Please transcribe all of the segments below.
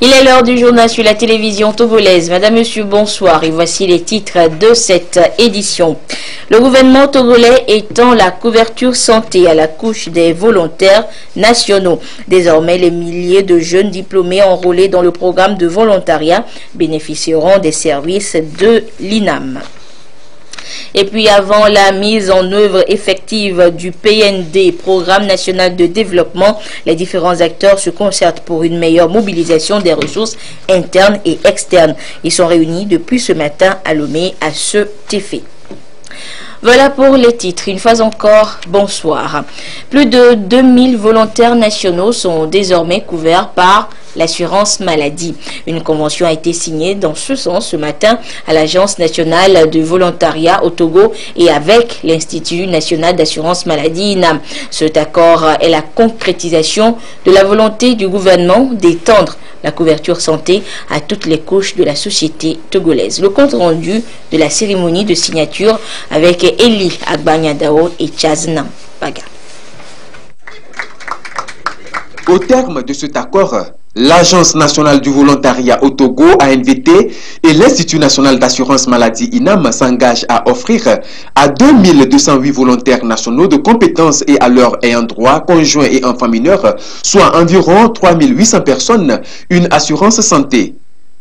Il est l'heure du journal sur la télévision togolaise. Madame, Monsieur, bonsoir. Et voici les titres de cette édition. Le gouvernement togolais étend la couverture santé à la couche des volontaires nationaux. Désormais, les milliers de jeunes diplômés enrôlés dans le programme de volontariat bénéficieront des services de l'INAM. Et puis avant la mise en œuvre effective du PND, Programme national de développement, les différents acteurs se concertent pour une meilleure mobilisation des ressources internes et externes. Ils sont réunis depuis ce matin à Lomé à cet effet. Voilà pour les titres. Une fois encore, bonsoir. Plus de 2000 volontaires nationaux sont désormais couverts par l'assurance maladie. Une convention a été signée dans ce sens ce matin à l'Agence nationale de volontariat au Togo et avec l'Institut national d'assurance maladie INAM. Cet accord est la concrétisation de la volonté du gouvernement d'étendre la couverture santé à toutes les couches de la société togolaise. Le compte rendu de la cérémonie de signature avec Eli Agbanyadao et Chazna Paga. Au terme de cet accord, l'Agence nationale du volontariat au Togo, ANVT, et l'Institut national d'assurance maladie INAM s'engagent à offrir à 2208 volontaires nationaux de compétences et à leurs ayants droit, conjoints et enfants mineurs, soit environ 3800 personnes, une assurance santé.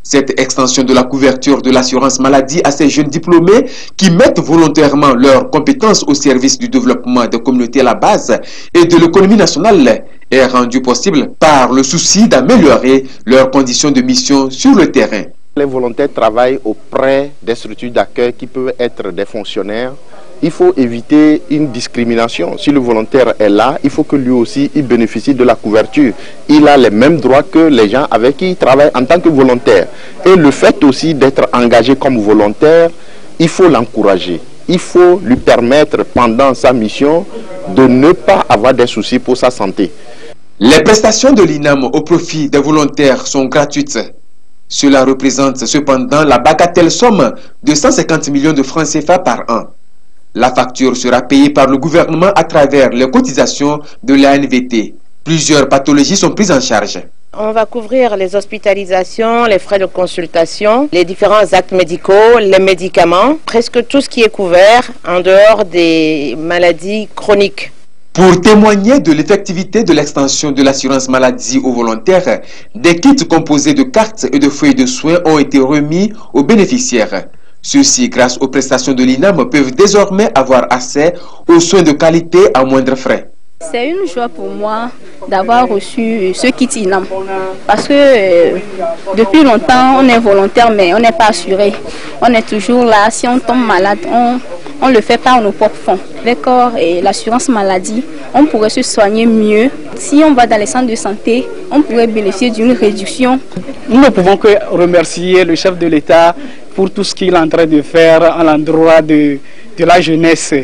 Cette extension de la couverture de l'assurance maladie à ces jeunes diplômés qui mettent volontairement leurs compétences au service du développement des communautés à la base et de l'économie nationale est rendue possible par le souci d'améliorer leurs conditions de mission sur le terrain. Les volontaires travaillent auprès des structures d'accueil qui peuvent être des fonctionnaires. Il faut éviter une discrimination. Si le volontaire est là, il faut que lui aussi il bénéficie de la couverture. Il a les mêmes droits que les gens avec qui il travaille en tant que volontaire. Et le fait aussi d'être engagé comme volontaire, il faut l'encourager. Il faut lui permettre pendant sa mission de ne pas avoir des soucis pour sa santé. Les prestations de l'INAM au profit des volontaires sont gratuites. Cela représente cependant la bagatelle somme de 150 millions de francs CFA par an. La facture sera payée par le gouvernement à travers les cotisations de l'ANVT. Plusieurs pathologies sont prises en charge. On va couvrir les hospitalisations, les frais de consultation, les différents actes médicaux, les médicaments, presque tout ce qui est couvert en dehors des maladies chroniques. Pour témoigner de l'effectivité de l'extension de l'assurance maladie aux volontaires, des kits composés de cartes et de feuilles de soins ont été remis aux bénéficiaires. Ceux-ci, grâce aux prestations de l'INAM, peuvent désormais avoir accès aux soins de qualité à moindre frais. C'est une joie pour moi d'avoir reçu ce kit INAM parce que depuis longtemps on est volontaire mais on n'est pas assuré. On est toujours là, si on tombe malade, on le fait par nos propres fonds. Avec l'assurance maladie, on pourrait se soigner mieux. Si on va dans les centres de santé, on pourrait bénéficier d'une réduction. Nous ne pouvons que remercier le chef de l'État pour tout ce qu'il est en train de faire à l'endroit de la jeunesse.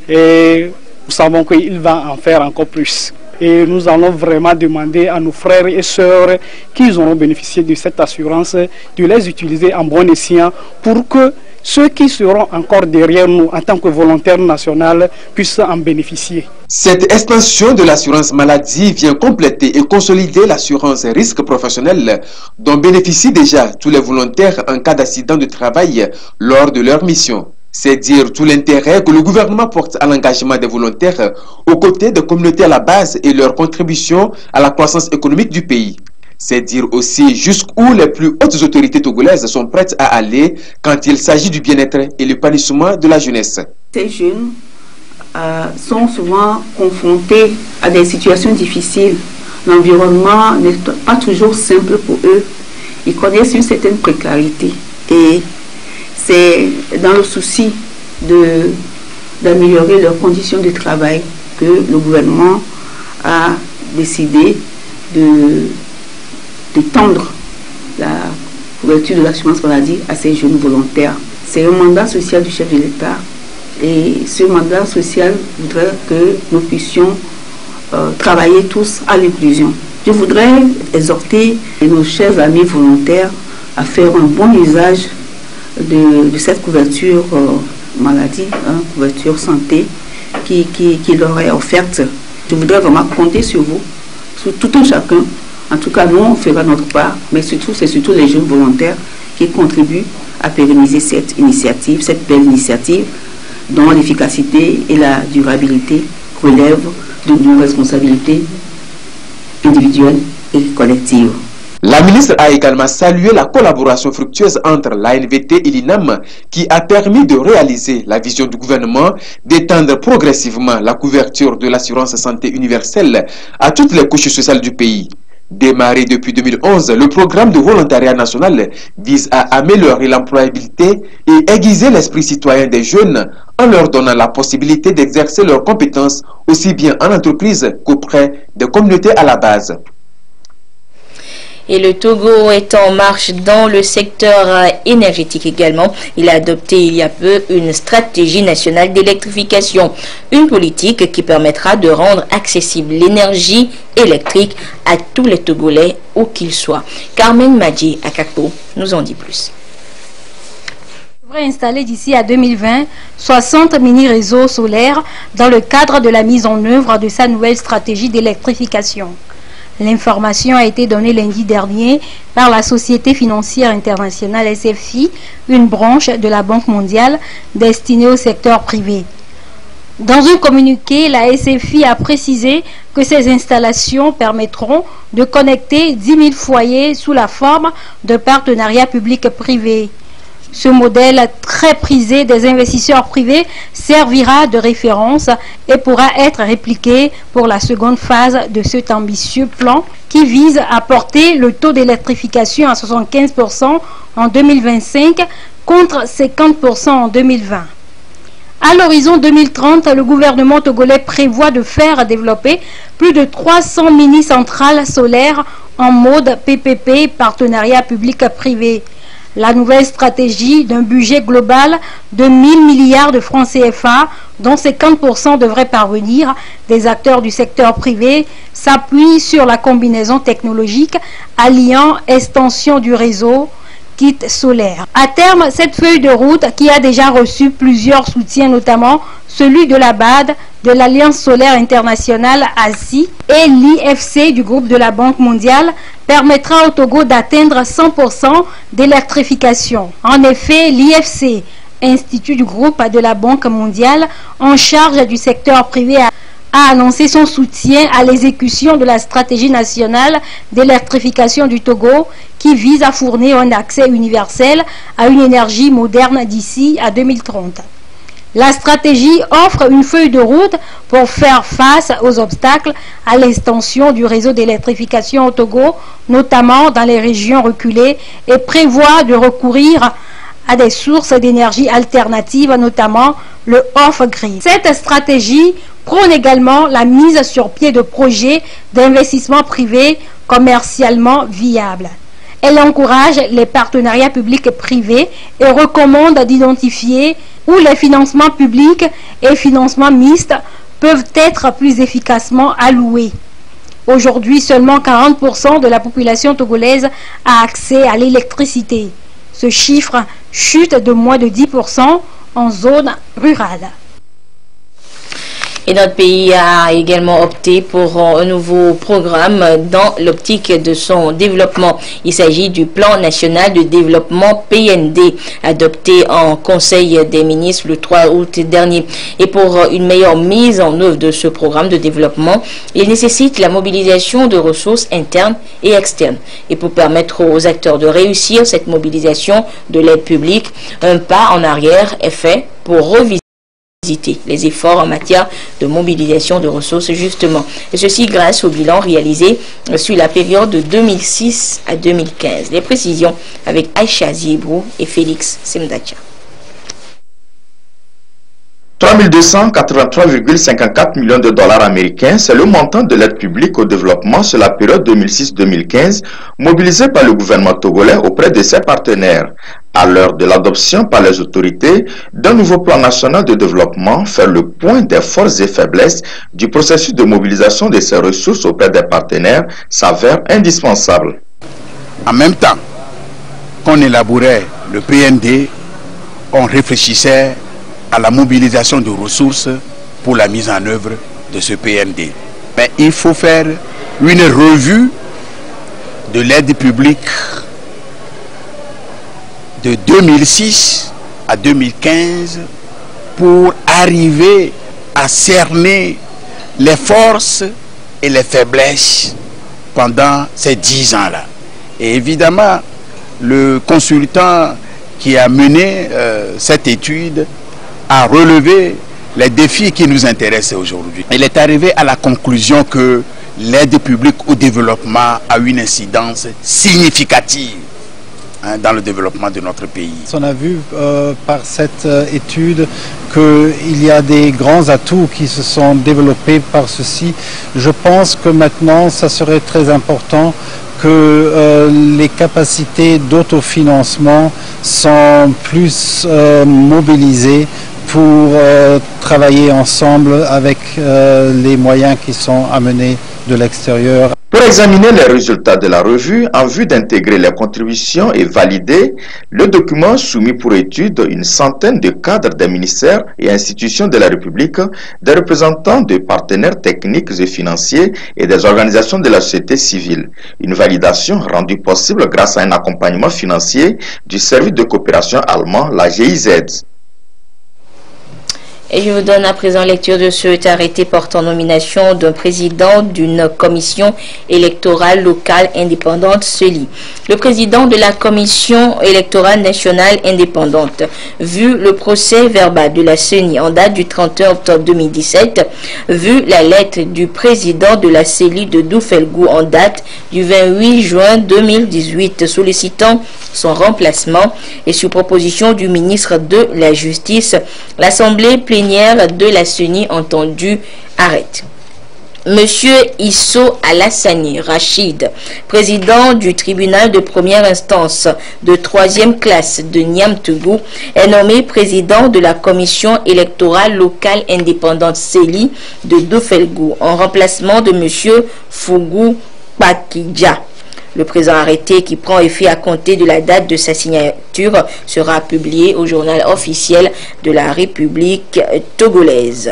Et nous savons qu'il va en faire encore plus. Et nous allons vraiment demander à nos frères et sœurs qui auront bénéficié de cette assurance de les utiliser en bon escient pour que ceux qui seront encore derrière nous en tant que volontaires nationaux puissent en bénéficier. Cette extension de l'assurance maladie vient compléter et consolider l'assurance risque professionnel dont bénéficient déjà tous les volontaires en cas d'accident de travail lors de leur mission. C'est dire tout l'intérêt que le gouvernement porte à l'engagement des volontaires aux côtés des communautés à la base et leur contribution à la croissance économique du pays. C'est dire aussi jusqu'où les plus hautes autorités togolaises sont prêtes à aller quand il s'agit du bien-être et l'épanouissement de la jeunesse. Ces jeunes sont souvent confrontés à des situations difficiles. L'environnement n'est pas toujours simple pour eux. Ils connaissent une certaine précarité et c'est dans le souci d'améliorer leurs conditions de travail que le gouvernement a décidé d'étendre la couverture de l'assurance maladie à ces jeunes volontaires. C'est un mandat social du chef de l'État et ce mandat social voudrait que nous puissions travailler tous à l'inclusion. Je voudrais exhorter nos chers amis volontaires à faire un bon usage de cette couverture maladie, couverture santé qui leur est offerte. Je voudrais vraiment compter sur vous, sur tout un chacun, en tout cas cas, nous, on fera notre part, mais surtout, c'est surtout les jeunes volontaires qui contribuent à pérenniser cette initiative, cette belle initiative, dont l'efficacité et la durabilité relèvent de nos responsabilités individuelles et collectives. La ministre a également salué la collaboration fructueuse entre l'ANVT et l'INAM qui a permis de réaliser la vision du gouvernement d'étendre progressivement la couverture de l'assurance santé universelle à toutes les couches sociales du pays. Démarré depuis 2011, le programme de volontariat national vise à améliorer l'employabilité et aiguiser l'esprit citoyen des jeunes en leur donnant la possibilité d'exercer leurs compétences aussi bien en entreprise qu'auprès des communautés à la base. Et le Togo est en marche dans le secteur énergétique également. Il a adopté il y a peu une stratégie nationale d'électrification, une politique qui permettra de rendre accessible l'énergie électrique à tous les Togolais, où qu'ils soient. Carmen Madji Akakpo nous en dit plus. Devrait installer d'ici à 2020 60 mini-réseaux solaires dans le cadre de la mise en œuvre de sa nouvelle stratégie d'électrification. L'information a été donnée lundi dernier par la Société financière internationale SFI, une branche de la Banque mondiale destinée au secteur privé. Dans un communiqué, la SFI a précisé que ces installations permettront de connecter 10 000 foyers sous la forme de partenariats publics-privés. Ce modèle très prisé des investisseurs privés servira de référence et pourra être répliqué pour la seconde phase de cet ambitieux plan qui vise à porter le taux d'électrification à 75% en 2025 contre 50% en 2020. À l'horizon 2030, le gouvernement togolais prévoit de faire développer plus de 300 mini-centrales solaires en mode PPP, partenariat public-privé. La nouvelle stratégie d'un budget global de 1 000 milliards de francs CFA, dont 50% devraient parvenir des acteurs du secteur privé, s'appuie sur la combinaison technologique alliant extension du réseau, kit solaire. À terme, cette feuille de route, qui a déjà reçu plusieurs soutiens, notamment celui de la BAD, de l'Alliance solaire internationale ASI et l'IFC du groupe de la Banque mondiale, permettra au Togo d'atteindre 100% d'électrification. En effet, l'IFC, institut du groupe de la Banque mondiale en charge du secteur privé, a annoncé son soutien à l'exécution de la stratégie nationale d'électrification du Togo qui vise à fournir un accès universel à une énergie moderne d'ici à 2030. La stratégie offre une feuille de route pour faire face aux obstacles à l'extension du réseau d'électrification au Togo, notamment dans les régions reculées, et prévoit de recourir à des sources d'énergie alternatives, notamment le off-grid. Cette stratégie prône également la mise sur pied de projets d'investissement privé commercialement viables. Elle encourage les partenariats publics et privés et recommande d'identifier où les financements publics et financements mixtes peuvent être plus efficacement alloués. Aujourd'hui, seulement 40% de la population togolaise a accès à l'électricité. Ce chiffre chute de moins de 10% en zone rurale. Et notre pays a également opté pour un nouveau programme dans l'optique de son développement. Il s'agit du Plan national de développement PND, adopté en Conseil des ministres le 3 août dernier. Et pour une meilleure mise en œuvre de ce programme de développement, il nécessite la mobilisation de ressources internes et externes. Et pour permettre aux acteurs de réussir cette mobilisation de l'aide publique, un pas en arrière est fait pour revisiter les efforts en matière de mobilisation de ressources justement. Et ceci grâce au bilan réalisé sur la période de 2006 à 2015. Les précisions avec Aïcha Zibrou et Félix Semdacha. 3283,54 millions de dollars américains, c'est le montant de l'aide publique au développement sur la période 2006-2015 mobilisé par le gouvernement togolais auprès de ses partenaires. À l'heure de l'adoption par les autorités d'un nouveau plan national de développement, faire le point des forces et faiblesses du processus de mobilisation de ces ressources auprès des partenaires s'avère indispensable. En même temps qu'on élaborait le PND, on réfléchissait à la mobilisation de ressources pour la mise en œuvre de ce PND. Mais il faut faire une revue de l'aide publique de 2006 à 2015 pour arriver à cerner les forces et les faiblesses pendant ces 10 ans-là. Et évidemment, le consultant qui a mené cette étude a relevé les défis qui nous intéressent aujourd'hui. Il est arrivé à la conclusion que l'aide publique au développement a une incidence significative dans le développement de notre pays. On a vu par cette étude qu'il y a des grands atouts qui se sont développés par ceci. Je pense que maintenant, ça serait très important que les capacités d'autofinancement sont plus mobilisées pour travailler ensemble avec les moyens qui sont amenés de l'extérieur. Pour examiner les résultats de la revue en vue d'intégrer les contributions et valider le document soumis pour étude une centaine de cadres des ministères et institutions de la République, des représentants de partenaires techniques et financiers et des organisations de la société civile. Une validation rendue possible grâce à un accompagnement financier du service de coopération allemand, la GIZ. Et je vous donne à présent lecture de cet arrêté portant nomination d'un président d'une commission électorale locale indépendante CELI. Le président de la commission électorale nationale indépendante, vu le procès verbal de la CENI en date du 31 octobre 2017, vu la lettre du président de la CELI de Doufelgou en date du 28 juin 2018 sollicitant son remplacement et sur proposition du ministre de la Justice, l'Assemblée plénière de la CENI entendu arrête. Monsieur Isso Alassani Rachid, président du tribunal de première instance de 3e classe de Niamtougou, est nommé président de la commission électorale locale indépendante CELI de Doufelgou en remplacement de monsieur Fougou Pakidja. Le présent arrêté, qui prend effet à compter de la date de sa signature, sera publié au journal officiel de la République togolaise.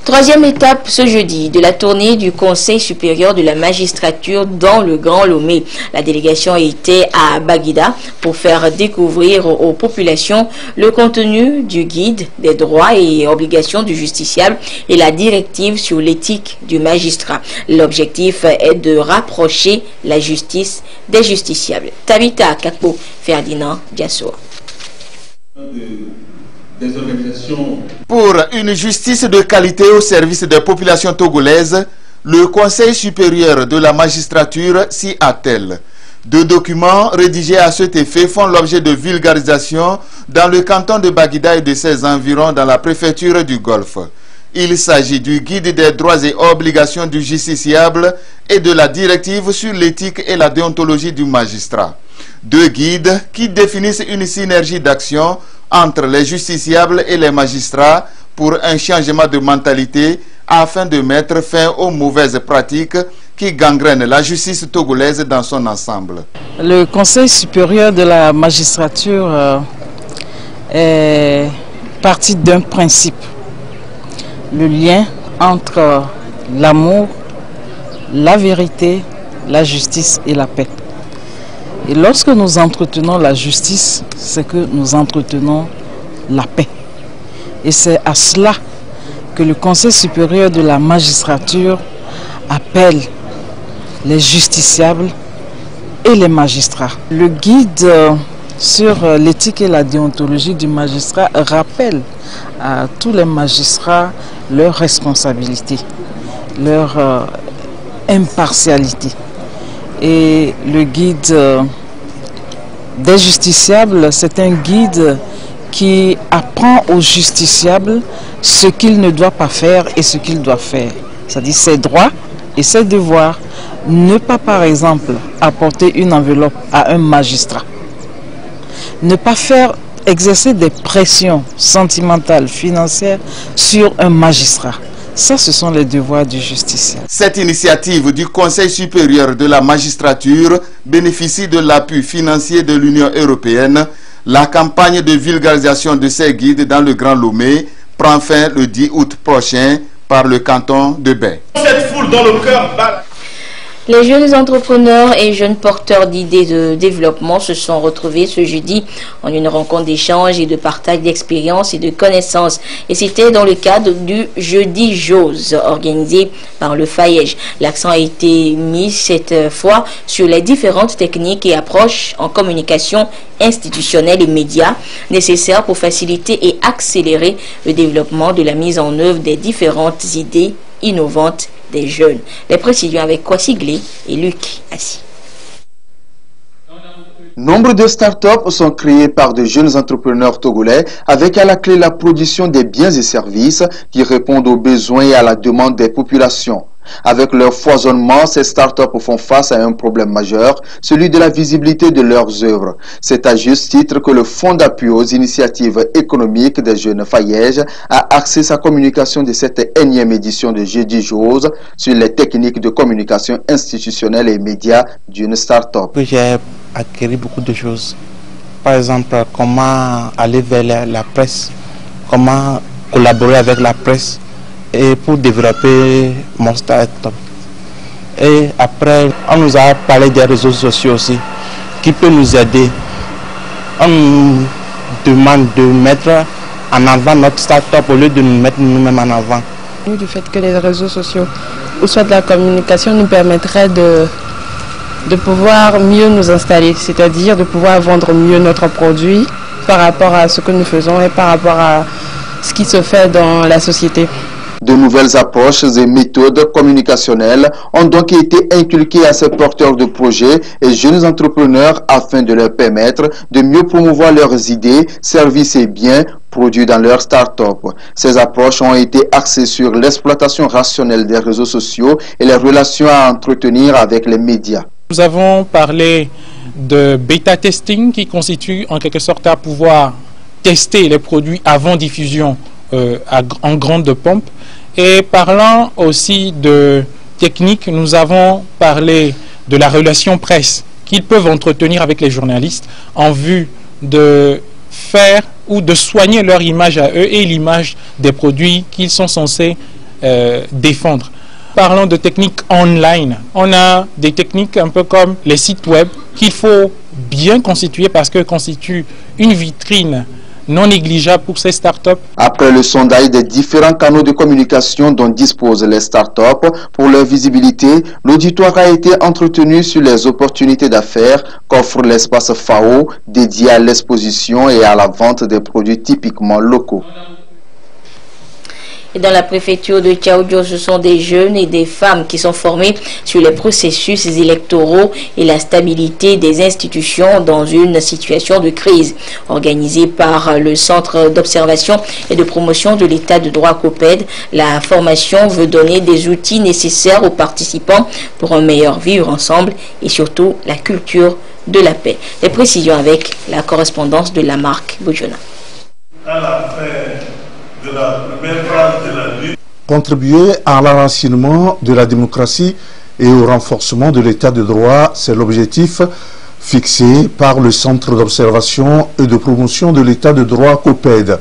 Troisième étape ce jeudi de la tournée du Conseil supérieur de la magistrature dans le Grand Lomé. La délégation était à Baguida pour faire découvrir aux populations le contenu du guide des droits et obligations du justiciable et la directive sur l'éthique du magistrat. L'objectif est de rapprocher la justice des justiciables. Tabita Kakpo, Ferdinand Diassoa. Des organisations. Pour une justice de qualité au service des populations togolaises, le Conseil supérieur de la magistrature s'y attelle. 2 documents rédigés à cet effet font l'objet de vulgarisation dans le canton de Baguida et de ses environs dans la préfecture du Golfe. Il s'agit du guide des droits et obligations du justiciable et de la directive sur l'éthique et la déontologie du magistrat. 2 guides qui définissent une synergie d'action entre les justiciables et les magistrats pour un changement de mentalité afin de mettre fin aux mauvaises pratiques qui gangrènent la justice togolaise dans son ensemble. Le Conseil supérieur de la magistrature est parti d'un principe, le lien entre l'amour, la vérité, la justice et la paix. Et lorsque nous entretenons la justice, c'est que nous entretenons la paix. Et c'est à cela que le Conseil supérieur de la magistrature appelle les justiciables et les magistrats. Le guide sur l'éthique et la déontologie du magistrat rappelle à tous les magistrats leurs responsabilités, leur impartialité. Et le guide des justiciables, c'est un guide qui apprend aux justiciables ce qu'il ne doit pas faire et ce qu'il doit faire. C'est-à-dire ses droits et ses devoirs. Ne pas, par exemple, apporter une enveloppe à un magistrat. Ne pas faire exercer des pressions sentimentales, financières sur un magistrat. Ça, ce sont les devoirs du justiciable. Cette initiative du Conseil supérieur de la magistrature bénéficie de l'appui financier de l'Union européenne. La campagne de vulgarisation de ces guides dans le Grand Lomé prend fin le 10 août prochain par le canton de Baie. Cette foule dans le cœur bat. Les jeunes entrepreneurs et jeunes porteurs d'idées de développement se sont retrouvés ce jeudi en une rencontre d'échange et de partage d'expériences et de connaissances. Et c'était dans le cadre du Jeudi JOS organisé par le FAEJ. L'accent a été mis cette fois sur les différentes techniques et approches en communication institutionnelle et médias nécessaires pour faciliter et accélérer le développement de la mise en œuvre des différentes idées innovantes des jeunes. Les précisions avec Kwasi Glé et Luc Assi. Nombre de startups sont créées par de jeunes entrepreneurs togolais avec à la clé la production des biens et services qui répondent aux besoins et à la demande des populations. Avec leur foisonnement, ces startups font face à un problème majeur, celui de la visibilité de leurs œuvres. C'est à juste titre que le Fonds d'appui aux initiatives économiques des jeunes FAEJ a axé sa communication de cette énième édition de Jeudi JOS sur les techniques de communication institutionnelle et médias d'une startup. J'ai acquis beaucoup de choses. Par exemple, comment aller vers la presse, comment collaborer avec la presse, et pour développer mon start-up. Et après, on nous a parlé des réseaux sociaux aussi, qui peut nous aider. On nous demande de mettre en avant notre start-up au lieu de nous mettre nous-mêmes en avant. Du fait que les réseaux sociaux, ou soit de la communication, nous permettraient de pouvoir mieux nous installer, c'est-à-dire de pouvoir vendre mieux notre produit par rapport à ce que nous faisons et par rapport à ce qui se fait dans la société. De nouvelles approches et méthodes communicationnelles ont donc été inculquées à ces porteurs de projets et jeunes entrepreneurs afin de leur permettre de mieux promouvoir leurs idées, services et biens produits dans leur start-up. Ces approches ont été axées sur l'exploitation rationnelle des réseaux sociaux et les relations à entretenir avec les médias. Nous avons parlé de bêta testing qui constitue en quelque sorte à pouvoir tester les produits avant diffusion en grande pompe. Et parlant aussi de technique, nous avons parlé de la relation presse qu'ils peuvent entretenir avec les journalistes en vue de faire ou de soigner leur image à eux et l'image des produits qu'ils sont censés défendre. Parlant de techniques online, on a des techniques un peu comme les sites web qu'il faut bien constituer parce que constituent une vitrine non négligeable pour ces startups. Après le sondage des différents canaux de communication dont disposent les startups pour leur visibilité, l'auditoire a été entretenu sur les opportunités d'affaires qu'offre l'espace FAO dédié à l'exposition et à la vente des produits typiquement locaux. Et dans la préfecture de Tchaoudjo, ce sont des jeunes et des femmes qui sont formés sur les processus électoraux et la stabilité des institutions dans une situation de crise. Organisée par le Centre d'observation et de promotion de l'État de droit COPED, la formation veut donner des outils nécessaires aux participants pour un meilleur vivre ensemble et surtout la culture de la paix. Les précisions avec la correspondance de Lamarck Boujona. Contribuer à l'enracinement de la démocratie et au renforcement de l'état de droit, c'est l'objectif fixé par le Centre d'observation et de promotion de l'état de droit COPED.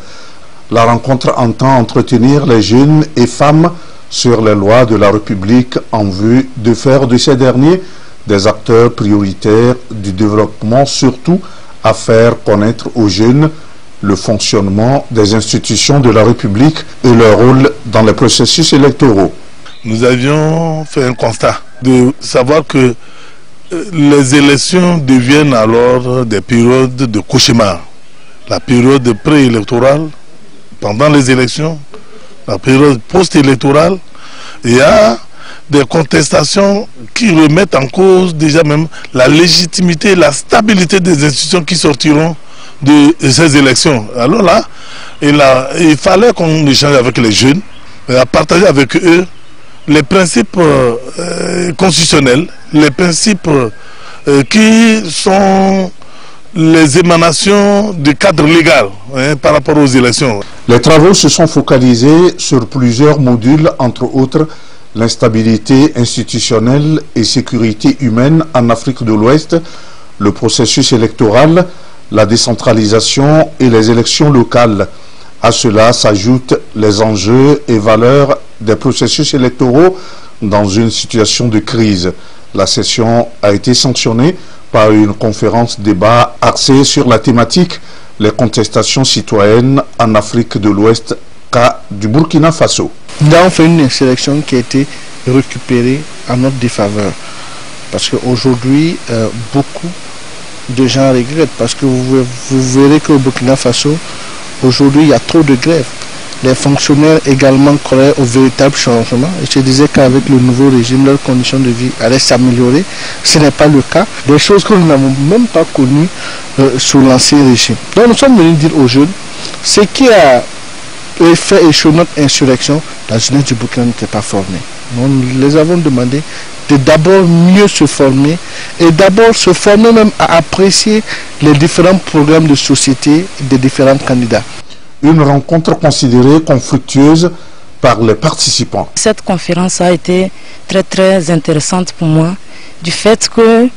La rencontre entend entretenir les jeunes et femmes sur les lois de la République en vue de faire de ces derniers des acteurs prioritaires du développement, surtout à faire connaître aux jeunes le fonctionnement des institutions de la République et leur rôle dans les processus électoraux. Nous avions fait un constat de savoir que les élections deviennent alors des périodes de cauchemar. La période préélectorale, pendant les élections, la période post-électorale, il y a des contestations qui remettent en cause déjà même la légitimité, la stabilité des institutions qui sortiront de ces élections. Alors là, il fallait qu'on échange avec les jeunes, à partager avec eux les principes constitutionnels, les principes qui sont les émanations du cadre légal par rapport aux élections. Les travaux se sont focalisés sur plusieurs modules, entre autres l'instabilité institutionnelle et sécurité humaine en Afrique de l'Ouest, le processus électoral, la décentralisation et les élections locales. À cela s'ajoutent les enjeux et valeurs des processus électoraux dans une situation de crise. La session a été sanctionnée par une conférence débat axée sur la thématique « Les contestations citoyennes en Afrique de l'Ouest, cas du Burkina Faso ». Nous avons fait une sélection qui a été récupérée en notre défaveur. Parce qu'aujourd'hui, beaucoup de gens regrettent. Parce que vous verrez qu'au Burkina Faso, aujourd'hui, il y a trop de grèves. Les fonctionnaires également croyaient au véritable changement. Et je disais qu'avec le nouveau régime, leurs conditions de vie allaient s'améliorer. Ce n'est pas le cas. Des choses que nous n'avons même pas connues sous l'ancien régime. Donc nous sommes venus dire aux jeunes, ce qui a fait échouer notre insurrection, la jeunesse du Burkina n'était pas formée. Nous les avons demandé de d'abord mieux se former et d'abord se former même à apprécier les différents programmes de société des différents candidats. Une rencontre considérée comme fructueuse par les participants. Cette conférence a été très intéressante pour moi, du fait que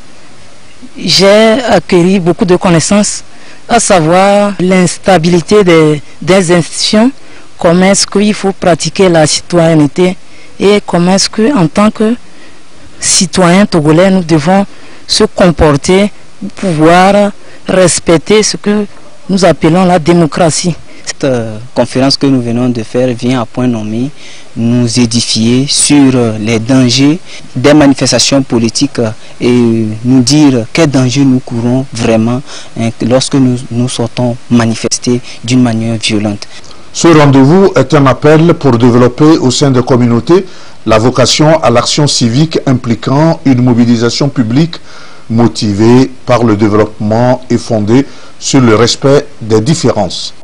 j'ai acquis beaucoup de connaissances, à savoir l'instabilité des institutions, comment est-ce qu'il faut pratiquer la citoyenneté et comment est-ce qu'en tant que citoyens togolais, nous devons se comporter pour pouvoir respecter ce que nous appelons la démocratie. Cette conférence que nous venons de faire vient à point nommé nous édifier sur les dangers des manifestations politiques et nous dire quels dangers nous courons vraiment lorsque nous sortons manifester d'une manière violente. Ce rendez-vous est un appel pour développer au sein des communautés la vocation à l'action civique impliquant une mobilisation publique motivée par le développement et fondée sur le respect des différences.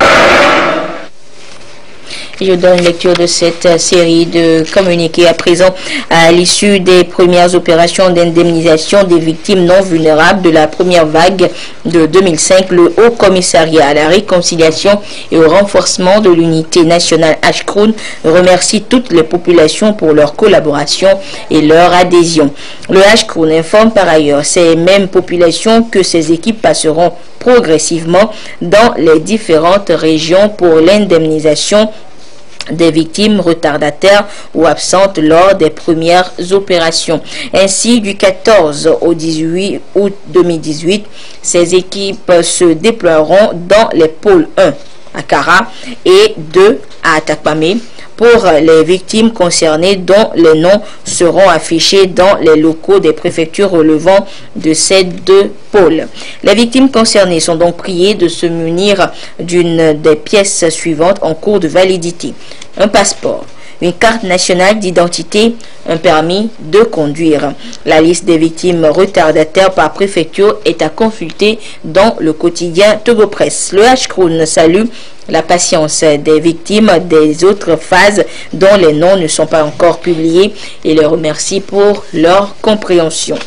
Je donne lecture de cette série de communiqués à présent à l'issue des premières opérations d'indemnisation des victimes non vulnérables de la première vague de 2005. Le Haut Commissariat à la réconciliation et au renforcement de l'unité nationale Ashkroun remercie toutes les populations pour leur collaboration et leur adhésion. Le Ashkroun informe par ailleurs ces mêmes populations que ces équipes passeront progressivement dans les différentes régions pour l'indemnisation des victimes retardataires ou absentes lors des premières opérations. Ainsi, du 14 au 18 août 2018, ces équipes se déploieront dans les pôles 1 à Kara et 2 à Atakpamé pour les victimes concernées dont les noms seront affichés dans les locaux des préfectures relevant de ces deux pôles. Les victimes concernées sont donc priées de se munir d'une des pièces suivantes en cours de validité: un passeport, une carte nationale d'identité, un permis de conduire. La liste des victimes retardataires par préfecture est à consulter dans le quotidien Togo Presse. Le Ashkroun salue la patience des victimes des autres phases dont les noms ne sont pas encore publiés et les remercie pour leur compréhension.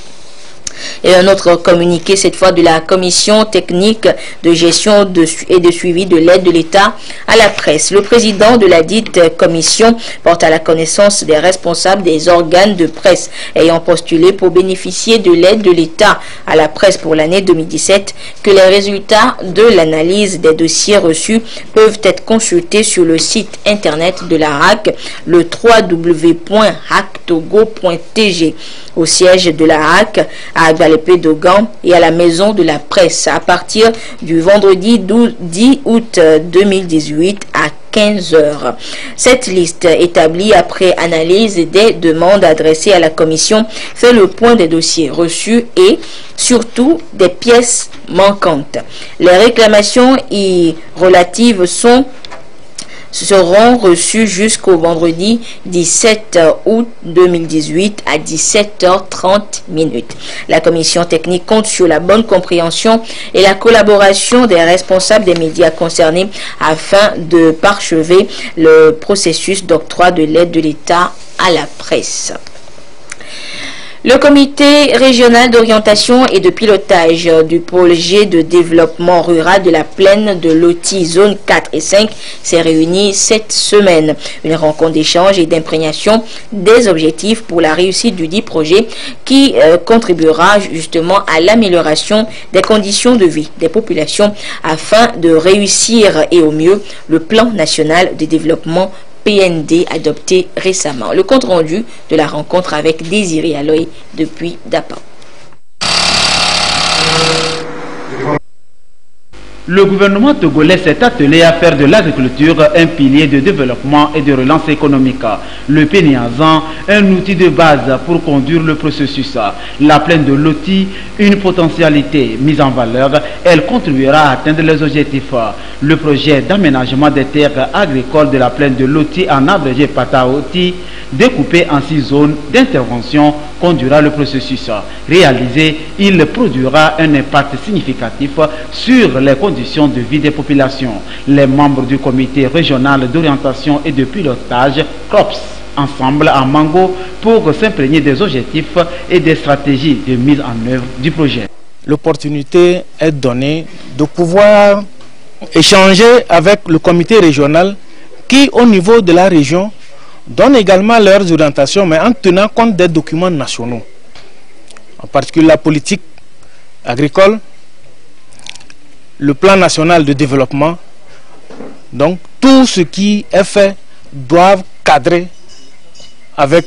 Et un autre communiqué, cette fois de la commission technique de gestion et de suivi de l'aide de l'État à la presse. Le président de la dite commission porte à la connaissance des responsables des organes de presse ayant postulé pour bénéficier de l'aide de l'État à la presse pour l'année 2017 que les résultats de l'analyse des dossiers reçus peuvent être consultés sur le site internet de la RAC, le www.hactogo.tg, au siège de la RAC à Galépé Dogan et à la maison de la presse à partir du vendredi 10 août 2018 à 15 h. Cette liste établie après analyse des demandes adressées à la commission fait le point des dossiers reçus et surtout des pièces manquantes. Les réclamations y relatives seront reçus jusqu'au vendredi 17 août 2018 à 17h30. La commission technique compte sur la bonne compréhension et la collaboration des responsables des médias concernés afin de parchever le processus d'octroi de l'aide de l'État à la presse. Le comité régional d'orientation et de pilotage du pôle G de développement rural de la plaine de Loti, zone 4 et 5, s'est réuni cette semaine. Une rencontre d'échange et d'imprégnation des objectifs pour la réussite du dit projet qui contribuera justement à l'amélioration des conditions de vie des populations afin de réussir et au mieux le plan national de développement PND adopté récemment. Le compte rendu de la rencontre avec Désiré Aloy depuis Dapan. Le gouvernement togolais s'est attelé à faire de l'agriculture un pilier de développement et de relance économique. Le Péniazan, un outil de base pour conduire le processus. La plaine de Loti, une potentialité mise en valeur, elle contribuera à atteindre les objectifs. Le projet d'aménagement des terres agricoles de la plaine de Loti, en abrégé Pataoti, découpé en 6 zones d'intervention, conduira le processus. Réalisé, il produira un impact significatif sur les conditions de vie des populations. Les membres du comité régional d'orientation et de pilotage CROPS ensemble à Mango pour s'imprégner des objectifs et des stratégies de mise en œuvre du projet. L'opportunité est donnée de pouvoir échanger avec le comité régional qui, au niveau de la région, donne également leurs orientations, mais en tenant compte des documents nationaux, en particulier la politique agricole, le plan national de développement. Donc tout ce qui est fait doit cadrer avec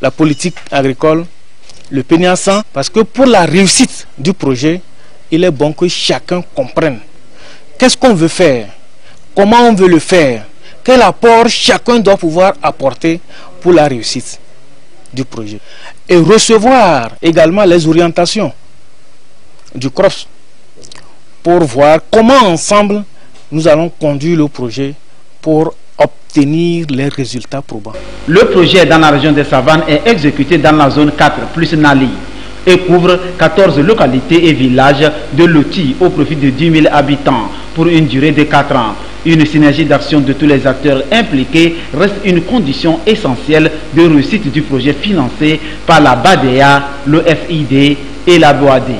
la politique agricole, le Péniazan, parce que pour la réussite du projet, il est bon que chacun comprenne qu'est-ce qu'on veut faire, comment on veut le faire, quel apport chacun doit pouvoir apporter pour la réussite du projet. Et recevoir également les orientations du CROPS pour voir comment ensemble nous allons conduire le projet pour obtenir les résultats probants. Le projet dans la région des Savanes est exécuté dans la zone 4 plus Nali et couvre 14 localités et villages de Loti au profit de 10 000 habitants pour une durée de 4 ans. Une synergie d'action de tous les acteurs impliqués reste une condition essentielle de réussite du projet financé par la BADEA, le FID et la BOAD.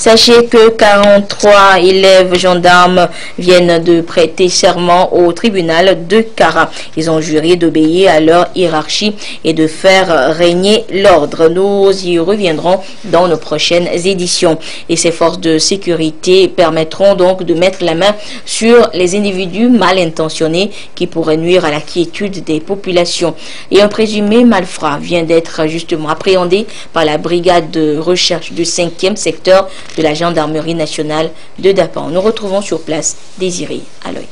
Sachez que 43 élèves gendarmes viennent de prêter serment au tribunal de Kara. Ils ont juré d'obéir à leur hiérarchie et de faire régner l'ordre. Nous y reviendrons dans nos prochaines éditions. Et ces forces de sécurité permettront donc de mettre la main sur les individus mal intentionnés qui pourraient nuire à la quiétude des populations. Et un présumé malfrat vient d'être justement appréhendé par la brigade de recherche du 5e secteur de la gendarmerie nationale de Dapan. Nous retrouvons sur place Désiré Aloy.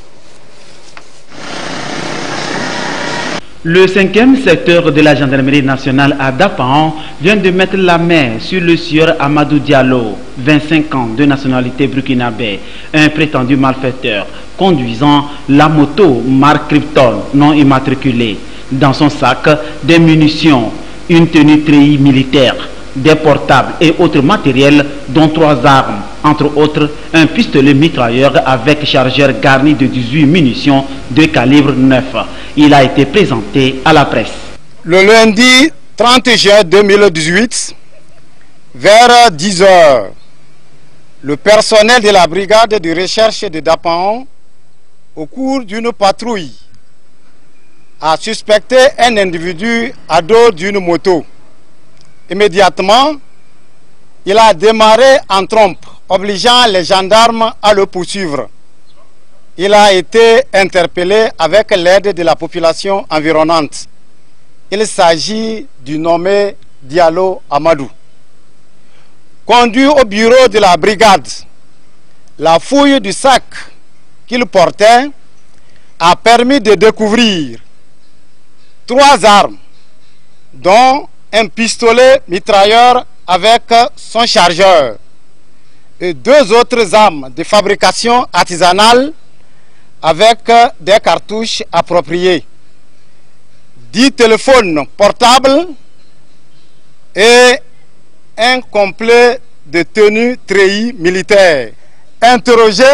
Le 5e secteur de la gendarmerie nationale à Dapan vient de mettre la main sur le sieur Amadou Diallo, 25 ans, de nationalité burkinabé, un prétendu malfaiteur, conduisant la moto marque Krypton non immatriculée. Dans son sac, des munitions, une tenue treillis militaire, des portables et autres matériels, dont 3 armes, entre autres un pistolet mitrailleur avec chargeur garni de 18 munitions de calibre 9. Il a été présenté à la presse. Le lundi 30 juin 2018, vers 10 h, le personnel de la brigade de recherche de Dapan, au cours d'une patrouille, a suspecté un individu à dos d'une moto. Immédiatement, il a démarré en trompe, obligeant les gendarmes à le poursuivre. Il a été interpellé avec l'aide de la population environnante. Il s'agit du nommé Diallo Amadou. Conduit au bureau de la brigade, la fouille du sac qu'il portait a permis de découvrir 3 armes, dont un pistolet mitrailleur avec son chargeur et 2 autres armes de fabrication artisanale avec des cartouches appropriées, 10 téléphones portables et un complet de tenue treillis militaire. Interrogé,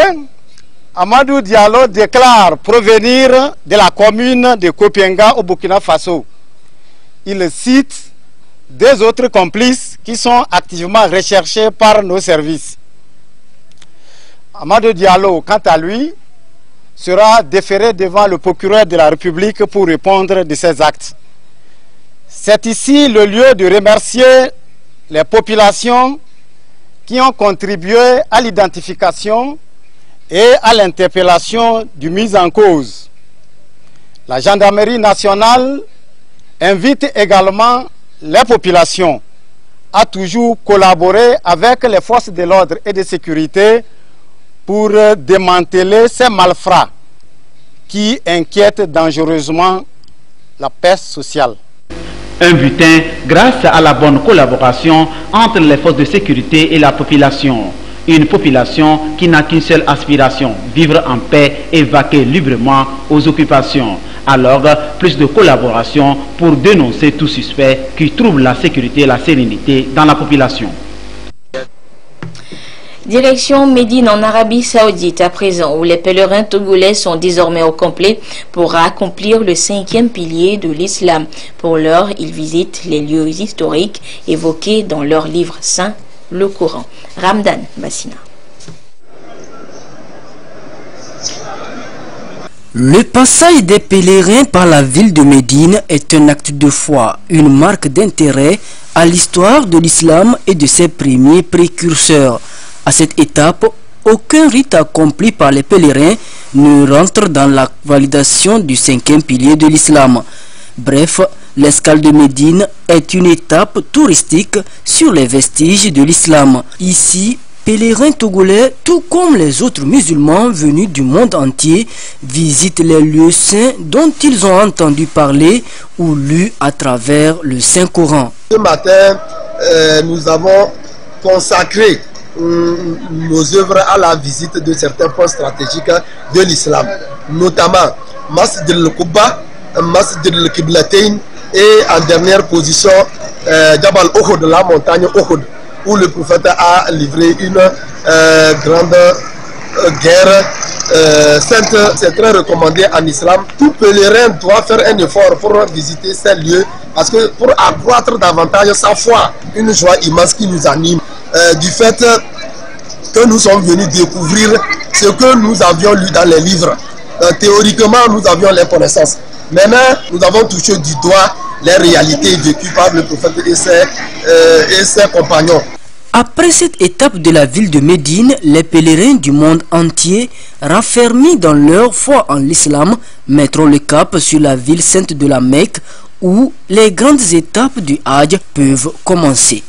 Amadou Diallo déclare provenir de la commune de Kopienga au Burkina Faso. Il cite des autres complices qui sont activement recherchés par nos services. Amadou Diallo, quant à lui, sera déféré devant le procureur de la République pour répondre de ses actes. C'est ici le lieu de remercier les populations qui ont contribué à l'identification et à l'interpellation du mis en cause. La gendarmerie nationale invite également les populations à toujours collaborer avec les forces de l'ordre et de sécurité pour démanteler ces malfrats qui inquiètent dangereusement la paix sociale. Un butin grâce à la bonne collaboration entre les forces de sécurité et la population. Une population qui n'a qu'une seule aspiration, vivre en paix et vaquer librement aux occupations. Alors, plus de collaboration pour dénoncer tout suspect qui trouble la sécurité et la sérénité dans la population. Direction Médine en Arabie Saoudite à présent, où les pèlerins togolais sont désormais au complet pour accomplir le 5e pilier de l'islam. Pour l'heure, ils visitent les lieux historiques évoqués dans leur livre saint, le Coran. Ramdan Bassina. Le passage des pèlerins par la ville de Médine est un acte de foi, une marque d'intérêt à l'histoire de l'islam et de ses premiers précurseurs. À cette étape, aucun rite accompli par les pèlerins ne rentre dans la validation du 5e pilier de l'islam. Bref, l'escale de Médine est une étape touristique sur les vestiges de l'islam. Ici, pèlerins togolais, tout comme les autres musulmans venus du monde entier, visitent les lieux saints dont ils ont entendu parler ou lu à travers le Saint-Coran. Ce matin, nous avons consacré nos œuvres à la visite de certains points stratégiques de l'islam, notamment Masjid al-Quba, Masjid al-Qiblatain et en dernière position Jabal Uhud, la montagne Uhud, où le prophète a livré une grande guerre sainte. C'est très recommandé en islam. Tout pèlerin doit faire un effort pour visiter ces lieux, parce que pour accroître davantage sa foi, une joie immense qui nous anime, du fait que nous sommes venus découvrir ce que nous avions lu dans les livres. Théoriquement, nous avions les connaissances. Maintenant, nous avons touché du doigt les réalités vécues par le prophète et ses compagnons. Après cette étape de la ville de Médine, les pèlerins du monde entier, raffermis dans leur foi en l'islam, mettront le cap sur la ville sainte de la Mecque, où les grandes étapes du Hajj peuvent commencer.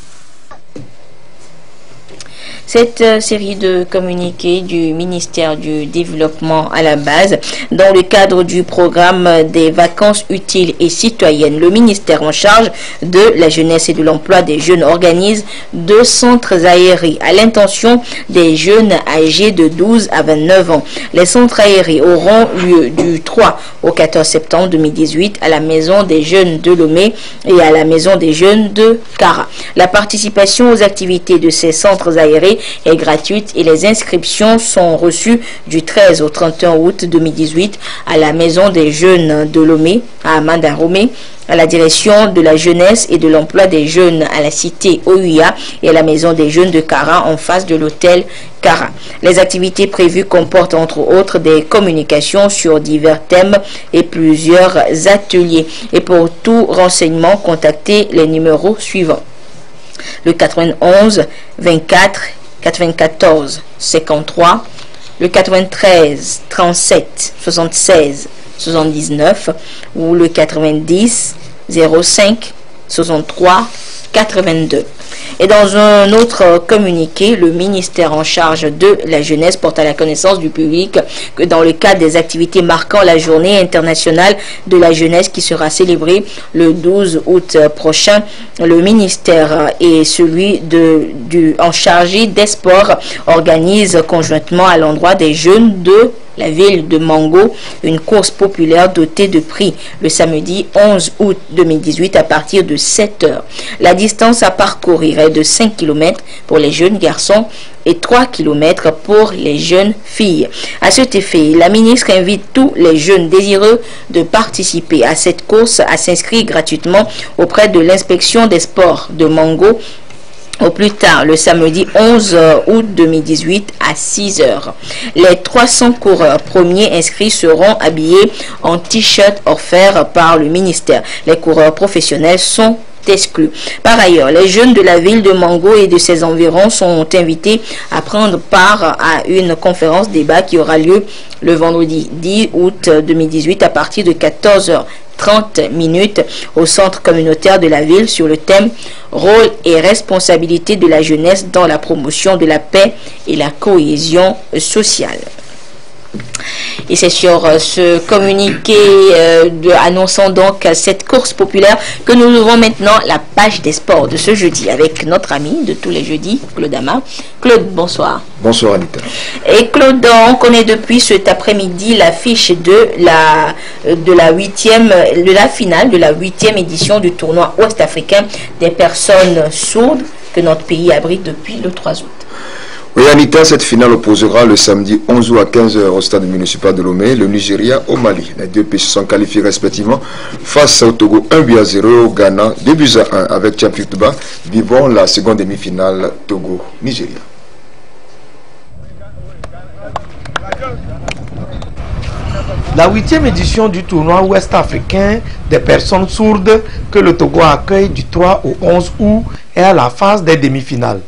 Cette série de communiqués du ministère du Développement à la base, dans le cadre du programme des vacances utiles et citoyennes, le ministère en charge de la jeunesse et de l'emploi des jeunes organise 2 centres aérés à l'intention des jeunes âgés de 12 à 29 ans. Les centres aérés auront lieu du 3 au 14 septembre 2018 à la Maison des Jeunes de Lomé et à la Maison des Jeunes de Kara. La participation aux activités de ces centres aérés est gratuite et les inscriptions sont reçues du 13 au 31 août 2018 à la Maison des Jeunes de Lomé, à Amandaromé, à la direction de la jeunesse et de l'emploi des jeunes à la cité OUIA et à la Maison des Jeunes de Kara en face de l'hôtel Kara. Les activités prévues comportent entre autres des communications sur divers thèmes et plusieurs ateliers. Et pour tout renseignement, contactez les numéros suivants: le 91 24 94 53, le 93 37 76 79 ou le 90 05 63 82. Et dans un autre communiqué, le ministère en charge de la jeunesse porte à la connaissance du public que dans le cadre des activités marquant la journée internationale de la jeunesse qui sera célébrée le 12 août prochain, le ministère et celui en charge des sports organisent conjointement à l'endroit des jeunes de la ville de Mango une course populaire dotée de prix le samedi 11 août 2018 à partir de 7 h. La distance à parcourir est de 5 km pour les jeunes garçons et 3 km pour les jeunes filles. À cet effet, la ministre invite tous les jeunes désireux de participer à cette course à s'inscrire gratuitement auprès de l'inspection des sports de Mango au plus tard le samedi 11 août 2018 à 6 h. Les 300 coureurs premiers inscrits seront habillés en t-shirt offert par le ministère. Les coureurs professionnels sont exclus. Par ailleurs, les jeunes de la ville de Mango et de ses environs sont invités à prendre part à une conférence débat qui aura lieu le vendredi 10 août 2018 à partir de 14h30 au centre communautaire de la ville sur le thème « Rôle et responsabilité de la jeunesse dans la promotion de la paix et la cohésion sociale ». Et c'est sur ce communiqué annonçant donc cette course populaire que nous ouvrons maintenant la page des sports de ce jeudi avec notre ami de tous les jeudis, Claude Ama. Claude, bonsoir. Bonsoir Anita. Et Claude, on connaît depuis cet après-midi l'affiche de la finale de la 8e édition du tournoi ouest-africain des personnes sourdes que notre pays abrite depuis le 3 août. Oui Anita, cette finale opposera le samedi 11 août à 15h au stade municipal de Lomé, le Nigeria au Mali. Les deux pays se sont qualifiés respectivement face au Togo 1-0, au Ghana 2-1 avec Champion Touba. Vivons la seconde demi-finale Togo-Nigeria. La 8e édition du tournoi ouest-africain des personnes sourdes que le Togo accueille du 3 au 11 août est à la phase des demi-finales.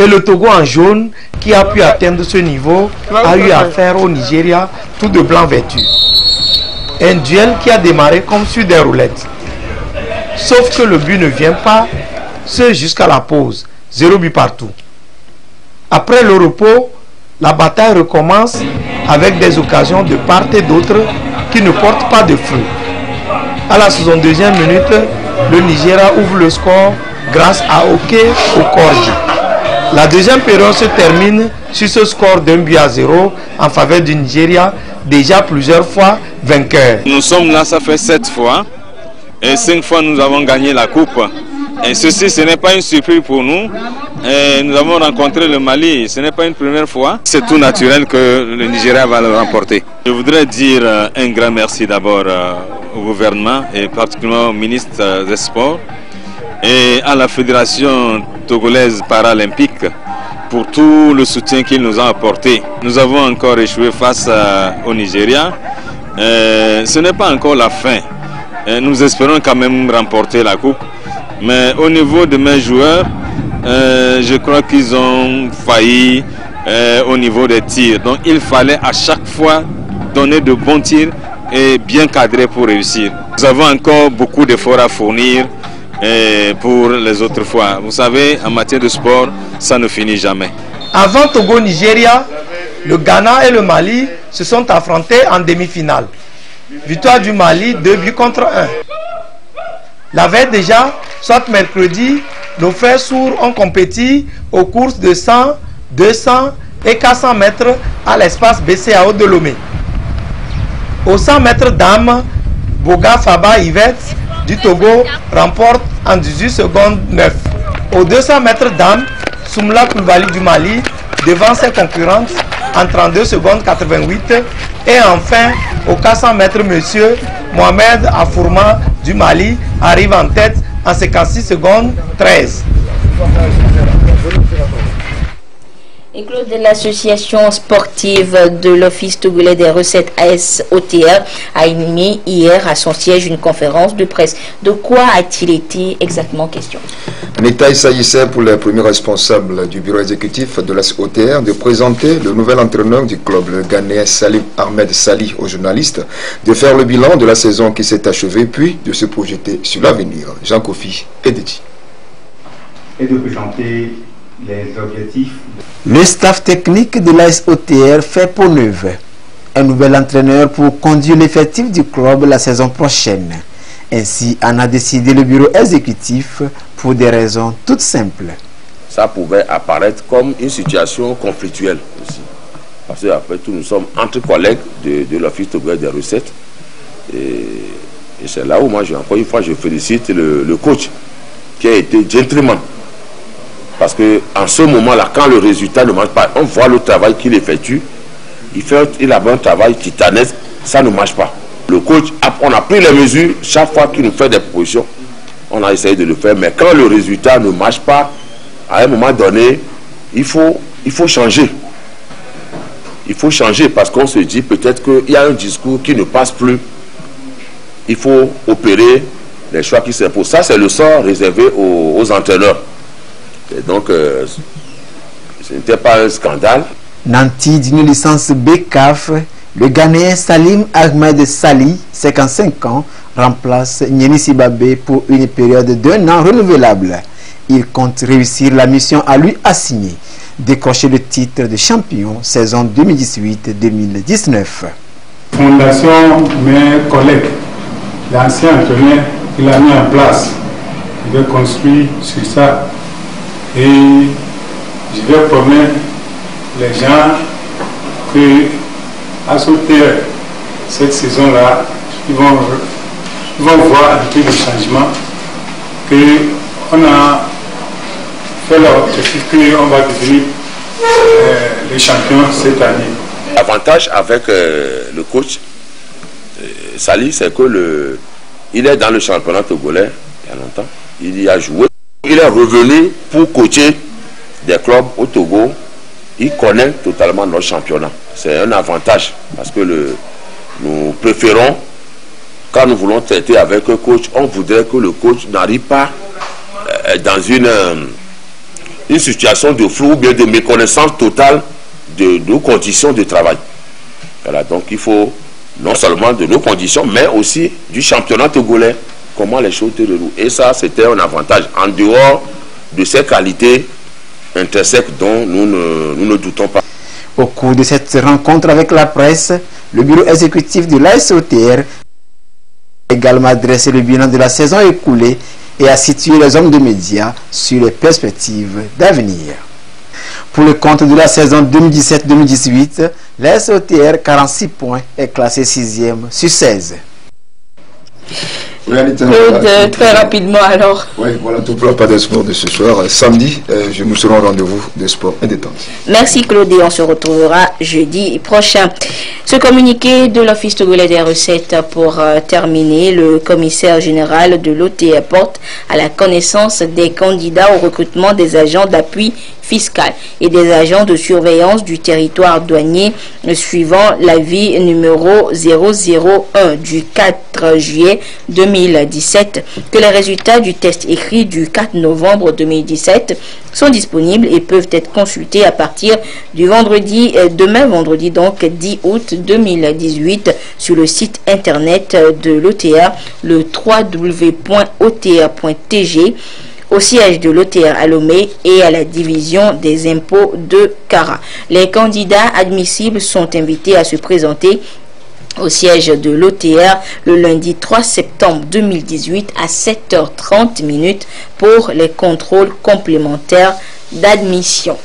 Et le Togo en jaune, qui a pu atteindre ce niveau, a eu affaire au Nigeria, tout de blanc vêtu. Un duel qui a démarré comme sur des roulettes. Sauf que le but ne vient pas, ce jusqu'à la pause, 0 but partout. Après le repos, la bataille recommence avec des occasions de part et d'autre qui ne portent pas de fruits. À la 62e minute, le Nigeria ouvre le score grâce à Oke Okorji. La deuxième période se termine sur ce score d'1-0 en faveur du Nigeria, déjà plusieurs fois vainqueur. Nous sommes là, ça fait 7 fois, et 5 fois nous avons gagné la coupe. Et ceci, ce n'est pas une surprise pour nous. Et nous avons rencontré le Mali, ce n'est pas une première fois. C'est tout naturel que le Nigeria va le remporter. Je voudrais dire un grand merci d'abord au gouvernement et particulièrement au ministre des Sports et à la Fédération togolaise paralympique pour tout le soutien qu'ils nous ont apporté. Nous avons encore échoué face au Nigeria. Ce n'est pas encore la fin. Nous espérons quand même remporter la coupe. Mais au niveau de mes joueurs, je crois qu'ils ont failli au niveau des tirs. Donc il fallait à chaque fois donner de bons tirs et bien cadrer pour réussir. Nous avons encore beaucoup d'efforts à fournir pour les autres fois. Vous savez, en matière de sport, ça ne finit jamais. Avant Togo-Nigeria, le Ghana et le Mali se sont affrontés en demi-finale. Victoire du Mali, 2-1. La veille déjà, soit mercredi, nos frères sourds ont compéti aux courses de 100, 200 et 400 mètres à l'espace BCAO de Lomé. Aux 100 mètres dames, Boga Faba Yvette du Togo remporte en 18 secondes 9. Aux 200 mètres dames, Soumla Koulibaly du Mali devant ses concurrentes en 32 secondes 88. Et enfin, aux 400 mètres, monsieur Mohamed Afourma du Mali arrive en tête en 56 secondes 13. Et Claude, de l'association sportive de l'Office togolais des recettes ASOTR a animé hier à son siège une conférence de presse. De quoi a-t-il été exactement question? En État, il s'agissait pour les premiers responsables du bureau exécutif de l'ASOTR de présenter le nouvel entraîneur du club, le Ghanéen Salim Ahmed Sali, aux journalistes, de faire le bilan de la saison qui s'est achevée, puis de se projeter sur l'avenir. Jean Kofi et Dédi. Et de présenter les objectifs. Le staff technique de l'ASOTR fait peau neuve. Un nouvel entraîneur pour conduire l'effectif du club la saison prochaine. Ainsi en a décidé le bureau exécutif pour des raisons toutes simples. Ça pouvait apparaître comme une situation conflictuelle aussi. Parce qu'après tout, nous sommes entre collègues de l'Office togolais des recettes. Et c'est là où moi, encore une fois, je félicite le coach qui a été gentleman. Parce qu'en ce moment-là, quand le résultat ne marche pas, on voit le travail qu'il effectue. Il a un travail titanesque, ça ne marche pas. Le coach, on a pris les mesures, chaque fois qu'il nous fait des propositions, on a essayé de le faire. Mais quand le résultat ne marche pas, à un moment donné, il faut changer. Il faut changer parce qu'on se dit peut-être qu'il y a un discours qui ne passe plus. Il faut opérer les choix qui s'imposent. Ça, c'est le sort réservé aux entraîneurs. Et donc, ce n'était pas un scandale. Nanti d'une licence BCAF, le Ghanéen Salim Ahmed Sali, 55 ans, remplace Nyeni Sibabé pour une période d'1 an renouvelable. Il compte réussir la mission à lui assignée, décrocher le titre de champion saison 2018-2019. Fondation, mes collègues, l'ancien entraîneur, il a mis en place. Je vais construire sur ça et je vais promettre les gens que à sauter cette saison-là, ils vont voir un peu de changement, qu'on a fait l'objectif qu'on va devenir les champions cette année. L'avantage avec le coach Sali, c'est que il est dans le championnat togolais il y a longtemps. Il y a joué. Il est revenu pour coacher des clubs au Togo. Il connaît totalement notre championnat. C'est un avantage parce que nous préférons, quand nous voulons traiter avec un coach, on voudrait que le coach n'arrive pas dans une situation de flou ou bien de méconnaissance totale de nos conditions de travail. Voilà, donc il faut non seulement de nos conditions, mais aussi du championnat togolais, comment les choses se déroulent. Et ça, c'était un avantage, en dehors de ces qualités intrinsèques dont nous ne doutons pas. Au cours de cette rencontre avec la presse, le bureau exécutif de l'ASOTR a également dressé le bilan de la saison écoulée et a situé les hommes de médias sur les perspectives d'avenir. Pour le compte de la saison 2017-2018, l'ASOTR 46 points est classé 6e sur 16. Claude, très rapidement alors. Oui, voilà tout pour le pas de sport de ce soir. Samedi, nous serons au rendez-vous de sport et détente. Merci Claude et on se retrouvera jeudi prochain. Ce communiqué de l'Office togolais des recettes pour terminer, le commissaire général de l'OTR porte à la connaissance des candidats au recrutement des agents d'appui fiscal et des agents de surveillance du territoire douanier suivant l'avis numéro 001 du 4 juillet 2017 que les résultats du test écrit du 4 novembre 2017 sont disponibles et peuvent être consultés à partir du vendredi, demain vendredi donc 10 août 2018 sur le site internet de l'OTR, le www.otr.tg, au siège de l'OTR à Lomé et à la division des impôts de Kara. Les candidats admissibles sont invités à se présenter au siège de l'OTR le lundi 3 septembre 2018 à 7h30 pour les contrôles complémentaires d'admission.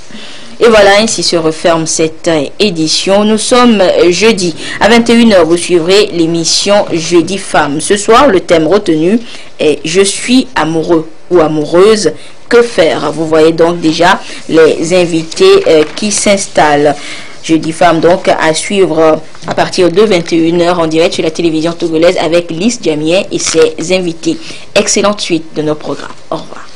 Et voilà, ainsi se referme cette édition. Nous sommes jeudi. À 21h, vous suivrez l'émission Jeudi Femmes. Ce soir, le thème retenu est « Je suis amoureux » ou amoureuse, que faire? Vous voyez donc déjà les invités qui s'installent. Jeudi Femme donc à suivre à partir de 21h en direct sur la télévision togolaise avec Lys Diamien et ses invités. Excellente suite de nos programmes. Au revoir.